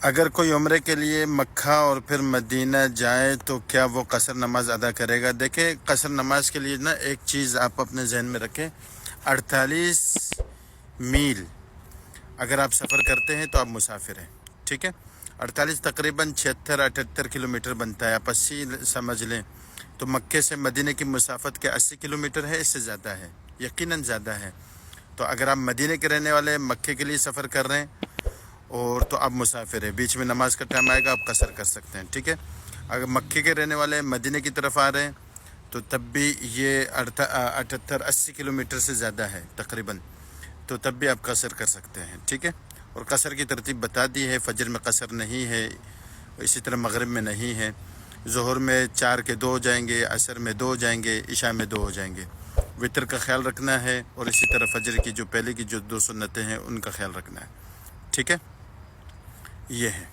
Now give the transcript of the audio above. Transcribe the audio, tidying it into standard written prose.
اگر کوئی عمرے کے لیے مکہ اور پھر مدینہ جائے تو کیا وہ قصر نماز ادا کرے گا؟ دیکھیں، قصر نماز کے لیے نا ایک چیز آپ اپنے ذہن میں رکھیں، 48 میل اگر آپ سفر کرتے ہیں تو آپ مسافر ہیں، ٹھیک ہے؟ 48 تقریباً 76-78 کلومیٹر بنتا ہے، آپ 80 سمجھ لیں، تو مکے سے مدینہ کی مسافت کے 80 کلومیٹر ہے، اس سے زیادہ ہے، یقیناً زیادہ ہے۔ تو اگر آپ مدینہ کے رہنے والے مکے کے لیے سفر کر رہے ہیں اور تو آپ مسافر ہیں، بیچ میں نماز کا ٹائم آئے گا، آپ قصر کر سکتے ہیں، ٹھیک ہے؟ اگر مکے کے رہنے والے مدینہ کی طرف آ رہے ہیں تو تب بھی یہ 78-80 کلومیٹر سے زیادہ ہے تقریباً، تو تب بھی آپ قصر کر سکتے ہیں، ٹھیک ہے؟ اور قصر کی ترتیب بتا دی ہے، فجر میں قصر نہیں ہے، اسی طرح مغرب میں نہیں ہے، ظہر میں 4 کے 2 ہو جائیں گے، عصر میں 2 ہو جائیں گے، عشاء میں 2 ہو جائیں گے۔ وطر کا خیال رکھنا ہے، اور اسی طرح فجر کی جو پہلے کی جو 2 سنتیں ہیں ان کا خیال رکھنا ہے، ٹھیک ہے؟ یہ ہے۔